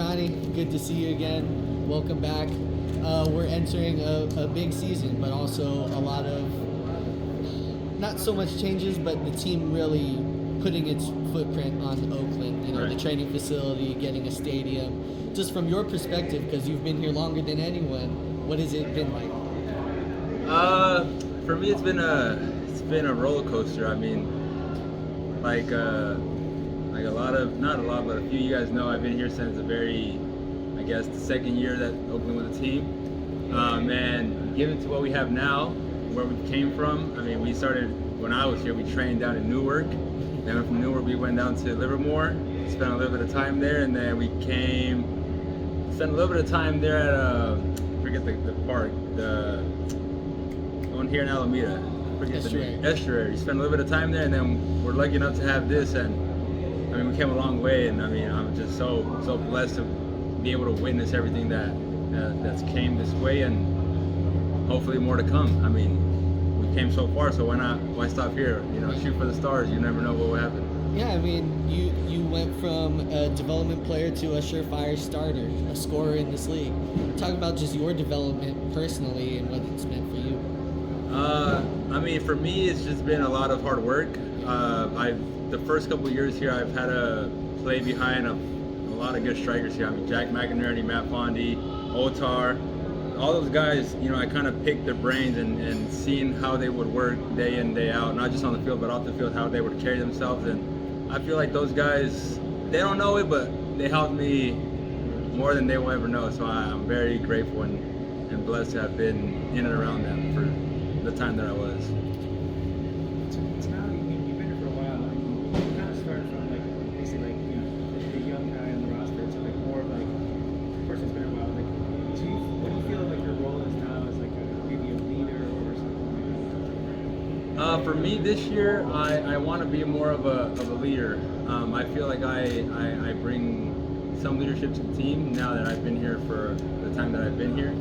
Johnny, good to see you again. Welcome back. We're entering a big season, but also a lot of not so much changes, but the team really putting its footprint on Oakland. You know, Right. the training facility, getting a stadium. Just from your perspective, because you've been here longer than anyone, what has it been like? For me, it's been a roller coaster. I mean, like a lot of, not a lot, but a few of you guys know I've been here since I guess the second year that Oakland was a team. And given to what we have now, where we came from, I mean, we started when I was here. We trained down in Newark. Then from Newark, we went down to Livermore, spent a little bit of time there, and then we spent a little bit of time there at I forget the park, the one here in Alameda. I forget the name. Estuary. Spent a little bit of time there, and then we're lucky enough to have this, and I mean, we came a long way, and I mean, I'm just so blessed to be able to witness everything that's came this way, and hopefully more to come. I mean, we came so far, so why stop here? You know, shoot for the stars. You never know what will happen. Yeah, I mean, you went from a development player to a surefire starter, a scorer in this league. Talk about just your development personally and what it's meant for you. I mean, for me, it's just been a lot of hard work. The first couple of years here, I've had to play behind a lot of good strikers here. I mean, Jack McInerney, Matt Fondy, Otar, all those guys, you know, I kind of picked their brains and seeing how they would work day in, day out, not just on the field, but off the field, how they would carry themselves. And I feel like those guys, they don't know it, but they helped me more than they will ever know. So I'm very grateful and blessed to have been in and around them for the time that I was. So now you've been here for a while. Like, you kind of started from like basically like, you know, the young guy on the roster to like more of like the person's been a while. Like, what do you feel like your role is now as like maybe a leader or something? For me this year, I want to be more of a leader. I feel like I bring some leadership to the team now that I've been here for the time that I've been here.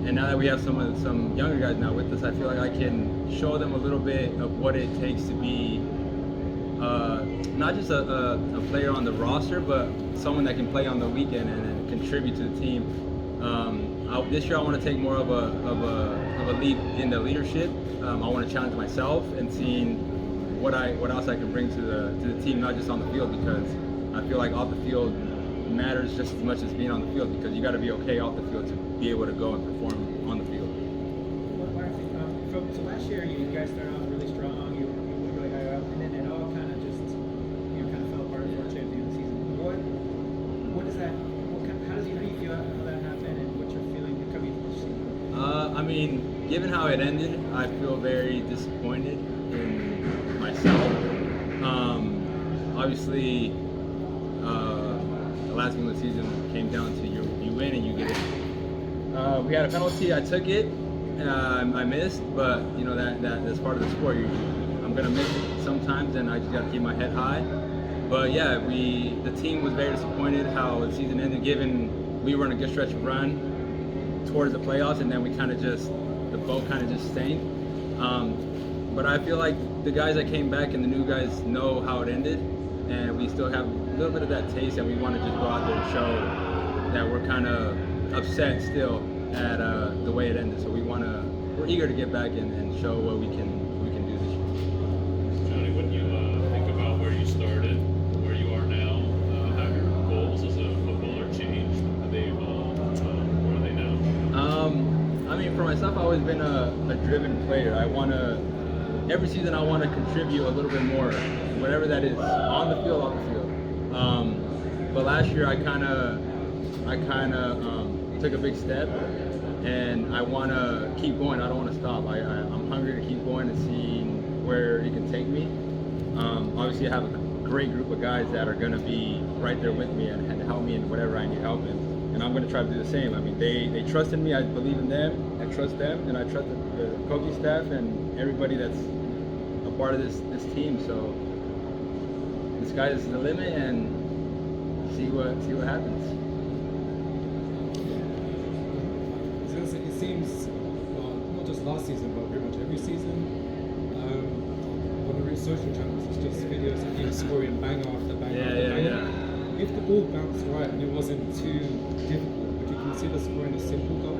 And now that we have some younger guys now with us, I feel like I can show them a little bit of what it takes to be not just a player on the roster, but someone that can play on the weekend and contribute to the team. This year, I want to take more of a lead in the leadership. I want to challenge myself and seeing what else I can bring to the team, not just on the field, because I feel like off the field matters just as much as being on the field, because you got to be okay off the field to be able to go and perform on the field. So last year you guys started off really strong. You were really high up, and then it all kind of just kind of fell apart unfortunately at the end of the season. What is that? How do you feel how that happened, and what's your feeling coming into this season? I mean, given how it ended, I feel very disappointed in myself. Obviously, the last game of the season came down to you win and you get it. We had a penalty. I took it. I missed, but you know that's part of the sport. I'm gonna miss it sometimes, and I just gotta keep my head high. But yeah, the team was very disappointed how the season ended, given we were in a good stretch of run towards the playoffs, and then the boat kind of just sank. But I feel like the guys that came back and the new guys know how it ended, and we still have a little bit of that taste, and we want to just go out there and show that we're kind of upset still at the way it ended. So we're eager to get back and show what we can do this year. Johnny, when you think about where you started, where you are now, have your goals as a footballer changed? Have they evolved? Where are they now? I mean, for myself, I've always been a driven player. Every season I want to contribute a little bit more, whatever that is, on the field, off the field. But last year I kind of took a big step, and I want to keep going. I don't want to stop. I'm hungry to keep going and seeing where it can take me. Obviously, I have a great group of guys that are going to be right there with me and help me in whatever I need help in. And I'm going to try to do the same. I mean, they trust in me. I believe in them. I trust them, and I trust the coaching staff and everybody that's a part of this team. So the sky is the limit, and see what happens. It seems, not just last season, but pretty much every season, on the social channels, it's just videos of you scoring banger after banger after banger. if the ball bounced right and it wasn't too difficult, would you consider scoring a simple goal?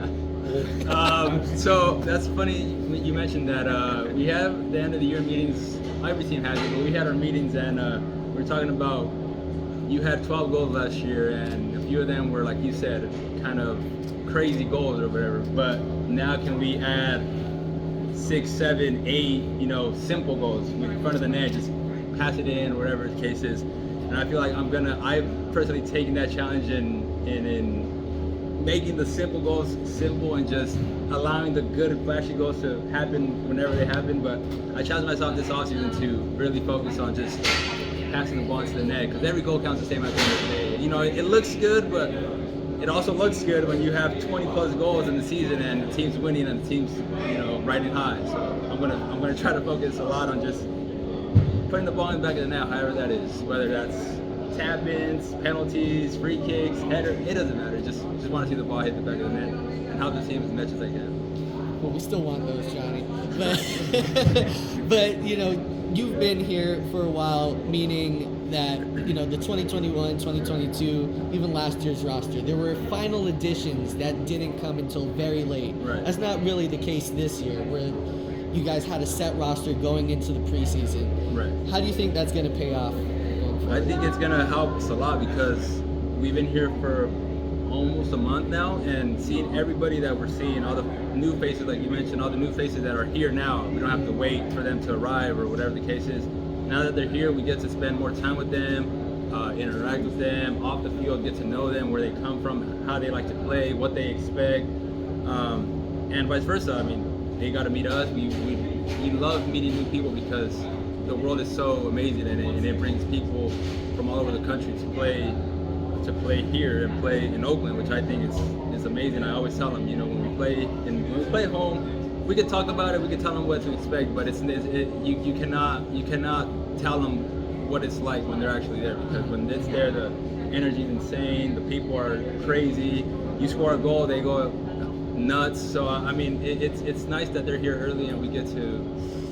So that's funny you mentioned that. We have the end of the year meetings. Every team has it, but we had our meetings and we were talking about you had 12 goals last year, and a few of them were, like you said, kind of crazy goals or whatever. But now can we add 6, 7, 8, simple goals in front of the net, just pass it in, whatever the case is. And I feel like I've personally taken that challenge in making the simple goals simple and just allowing the good and flashy goals to happen whenever they happen. But I challenged myself this offseason to really focus on just passing the ball into the net, because every goal counts the same at the end of the day. It looks good, but it also looks good when you have 20 plus goals in the season and the team's winning and the team's riding high. So I'm gonna try to focus a lot on just putting the ball in the back of the net, however that is, whether that's tap-ins, penalties, free kicks, header, it doesn't matter. Just want to see the ball hit the back of the net and help the team as much as I can. Well, we still want those, Johnny. But you've been here for a while, meaning that, the 2021, 2022, even last year's roster, there were final additions that didn't come until very late. Right. That's not really the case this year, where you guys had a set roster going into the preseason. Right. How do you think that's going to pay off? I think it's going to help us a lot because we've been here for almost a month now, and seeing everybody that we're seeing, all the new faces, like you mentioned, all the new faces that are here now, we don't have to wait for them to arrive or whatever the case is. Now that they're here, we get to spend more time with them, interact with them off the field, get to know them, where they come from, how they like to play, what they expect, and vice versa. I mean, they got to meet us. We love meeting new people because the world is so amazing, and it brings people from all over the country to play here and play in Oakland, which I think is amazing. I always tell them, when we play home, we can talk about it, we can tell them what to expect, but you cannot tell them what it's like when they're actually there, because when it's there, the energy is insane, the people are crazy. You score a goal, they go nuts. So I mean, it's nice that they're here early and we get to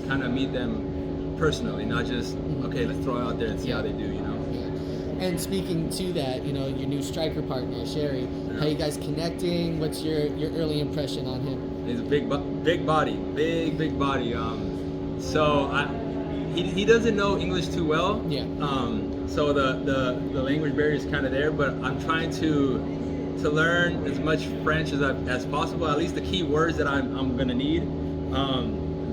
kind of meet them personally, not just okay, let's throw it out there and see how they do. And speaking to that, your new striker partner, Sherry, how you guys connecting? What's your early impression on him? He's a big body. He doesn't know English too well. Yeah. So the language barrier is kind of there, but I'm trying to learn as much French as possible, at least the key words that I'm gonna need.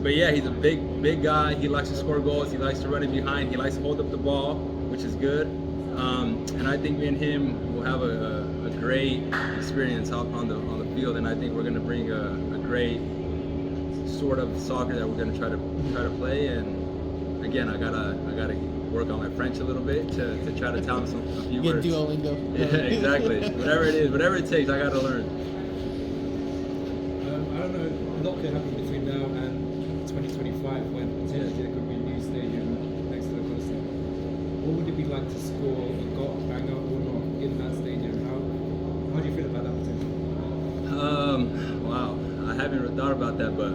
But yeah, he's a big guy. He likes to score goals. He likes to run it behind. He likes to hold up the ball, which is good. And I think me and him will have a great experience out on the field, and I think we're going to bring a great sort of soccer that we're going to try to play. And again, I gotta work on my French a little bit to try to tell him a few words. Get Duolingo. Yeah, exactly. Whatever it takes, I got to learn. I don't know, a lot could happen between now and 2025 when potentially there could be a new stadium next to the Coliseum. What would it be like to score a goal, banger or not, in that stadium? How do you feel about that potential? Wow, I haven't really thought about that, but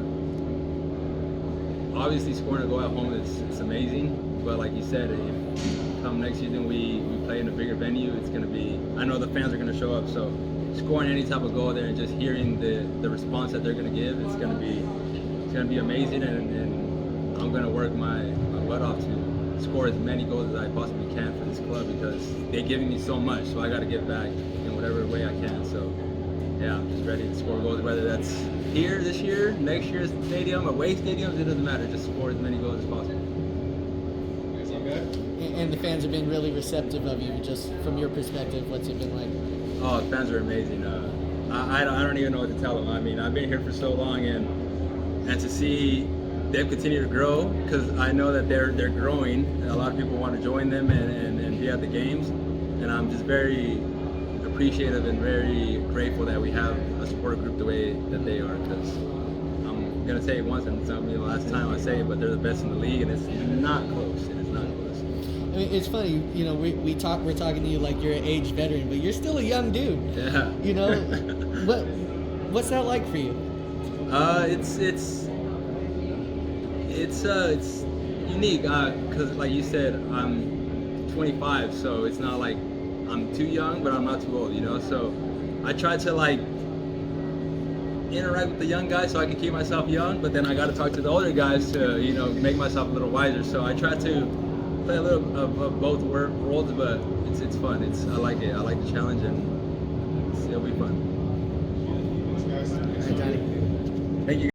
obviously scoring a goal at home is amazing. But like you said, if come next season we play in a bigger venue, it's gonna be. I know the fans are gonna show up, so scoring any type of goal there and just hearing the response that they're gonna give, it's gonna be amazing, and I'm gonna work my butt off to score as many goals as I possibly can for this club, because they're giving me so much, so I got to give back in whatever way I can. So yeah, I'm just ready to score goals, whether that's here this year, next year's stadium, away stadiums, it doesn't matter, just score as many goals as possible. And the fans have been really receptive of you. Just from your perspective, what's it been like? Oh, the fans are amazing. I don't even know what to tell them. I mean, I've been here for so long, and to see them continue to grow, because I know that they're growing. A lot of people want to join them and be at the games, and I'm just very appreciative and very grateful that we have a support group the way that they are, because I'm gonna say it once and it's not gonna be the last time I say it, but they're the best in the league, and it's not close. It is not close. I mean, it's funny, we're talking to you like you're an aged veteran, but you're still a young dude. Yeah. What's that like for you? It's unique, because like you said, I'm 25, so it's not like I'm too young, but I'm not too old, you know. So I try to like interact with the young guys so I can keep myself young, but then I got to talk to the older guys to, you know, make myself a little wiser. So I try to play a little of both worlds, but it's fun. I like it. I like the challenge, and it'll be fun. All right, Johnny. Thank you.